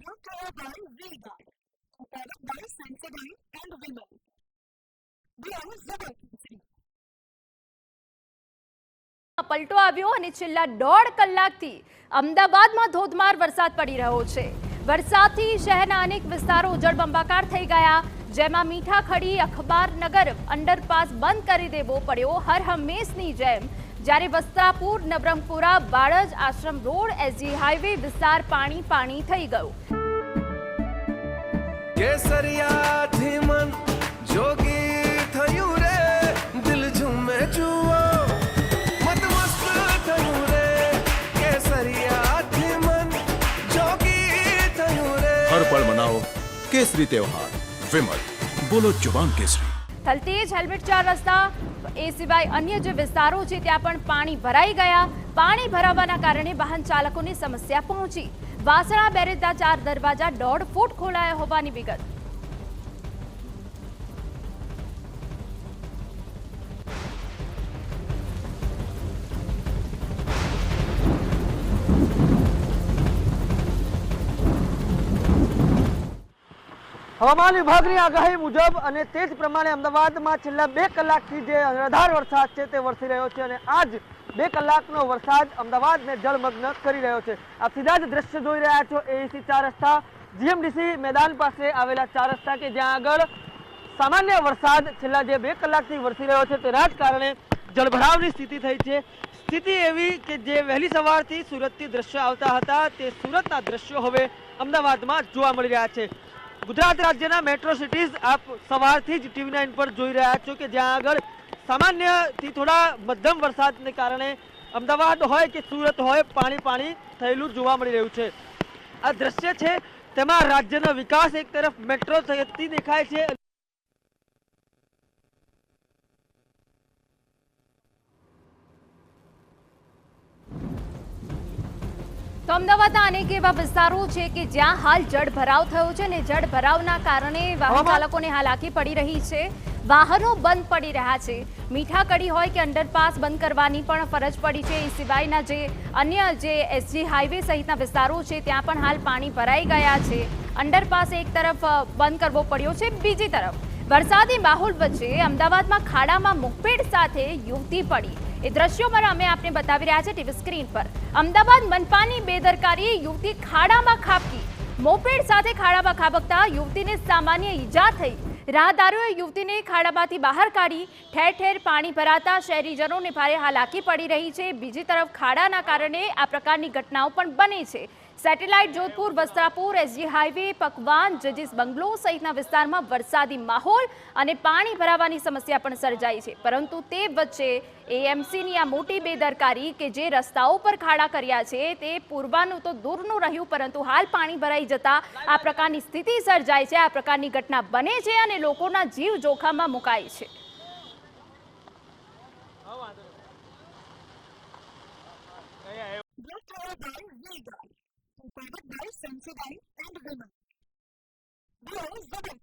brought to you by V-Guard, a product by Sensodyne and Vimal. We are Zubal. પલટો આવ્યો અને છેલ્લા 1.5 કલાકથી અમદાવાદમાં ધોધમાર વરસાદ પડી રહ્યો છે। વરસાદથી શહેરના અનેક વિસ્તારો જળબંબાકાર થઈ ગયા, જેમાં મીઠાખડી અખબારનગર અંડરપાસ બંધ કરી દેવો પડ્યો હર હંમેશની જેમ। જ્યારે વસ્ત્રાપુર, નવરંગપુરા, વાડજ, આશ્રમ રોડ, એસજી હાઈવે વિસ્તાર પાણી પાણી થઈ ગયો। કેસરિયાથી મન જોગી થયું રે, દિલ ઝૂમે જુઓ મત મસ્ત થયું રે, કેસરિયાથી મન જોગી થયું રે। हर पल मनाओ केसरी त्योहार। विमल, बोलो जुबान केसरी। થલતેજ, હેલ્મેટ 4 રસ્તા એ સિવાય અન્ય જે વિસ્તારો છે ત્યાં પણ પાણી ભરાઈ ગયા। પાણી ભરાવાના કારણે વાહન ચાલકોની સમસ્યા પહોંચી। વાસણા બેરેજના 4 દરવાજા 1.5 ફૂટ ખોલાયા હોવાની વિગત। હવામાન વિભાગની આગાહી મુજબ અને તે જ પ્રમાણે અમદાવાદમાં છેલ્લા 2 કલાકથી જે અનરાધાર વરસાદ છે તે વરસી રહ્યો છે અને આજ 2 કલાકનો વરસાદ અમદાવાદને જળમગ્ન કરી રહ્યો છે। આપ સીધા જ દ્રશ્ય જોઈ રહ્યા છો એસી 4 રસ્તા, જીએમડીસી મેદાન પાસે આવેલા 4 રસ્તા કે જ્યાં આગળ સામાન્ય વરસાદ છેલ્લા જે 2 કલાકથી વરસી રહ્યો છે તેના જ કારણે જળભરાવની સ્થિતિ થઈ છે। સ્થિતિ એવી કે જે વહેલી સવારથી સુરતથી દ્રશ્યો આવતા હતા તે સુરતના દ્રશ્યો હવે અમદાવાદમાં જોવા મળી રહ્યા છે। ગુજરાત રાજ્યના મેટ્રો સિટીઝ આપ સવારથી જ TV9 પર જોઈ રહ્યા છો કે જ્યાં આગળ સામાન્યથી થોડા મધ્યમ વરસાદને કારણે અમદાવાદ હોય કે સુરત હોય પાણી પાણી થયેલું જોવા મળી રહ્યું છે। આ દ્રશ્ય છે તેમાં રાજ્યનો વિકાસ એક તરફ મેટ્રો થતી દેખાય છે। તો અમદાવાદના અનેક એવા વિસ્તારો છે કે જ્યાં હાલ જળભરાવ થયો છે અને જળભરાવના કારણે વાહન ચાલકોને હાલાકી પડી રહી છે। વાહનો બંધ પડી રહ્યા છે। મીઠાકડી હોય કે અંડરપાસ બંધ કરવાની પણ ફરજ પડી છે। એ સિવાયના જે અન્ય જે એસજી હાઈવે સહિતના વિસ્તારો છે ત્યાં પણ હાલ પાણી ભરાઈ ગયા છે। અંડરપાસ એક તરફ બંધ કરવો પડ્યો છે, બીજી તરફ વરસાદી માહોલ વચ્ચે અમદાવાદમાં ખાડામાં મુખપેડ સાથે યુવતી પડી। એ દ્રશ્યોમાં અમે આપને બતાવી રહ્યા છે ટીવી સ્ક્રીન પર। અમદાવાદ મનપાની બેદરકારી, યુવતી ખાડામાં ખાબકી। મોપેડ સાથે ખાડામાં ખાબકતા યુવતીને સામાન્ય ઈજા થઈ। રાહદારીઓએ યુવતીને ખાડામાંથી બહાર કાઢી। ઠેર ઠેર પાણી ભરાતા શહેરીજનોને ભારે હાલાકી પડી રહી છે। બીજી તરફ ખાડાના કારણે આ પ્રકારની ઘટનાઓ પણ બને છે। Satellite, Jodhpur, Vastrapur, SG Highway, Pakwan, જજીસ બંગલો સહિતના વિસ્તારમાં વરસાદી માહોલ અને પાણી ભરાવાની સમસ્યા પણ સર્જાઈ છે। પરંતુ તે વચ્ચે એએમસીની આ મોટી બેદરકારી કે જે રસ્તાઓ પર ખાડા કર્યા છે તે પૂરવાનું તો દૂરનું રહ્યું, પરંતુ હાલ પાણી ભરાઈ જતા આ પ્રકારની સ્થિતિ સર્જાય છે। આ પ્રકારની ઘટના બને છે અને લોકોના જીવ જોખમમાં મુકાય છે। Brought to you by V-Guard, a product by Sensodyne and Vimal. We are Zubal.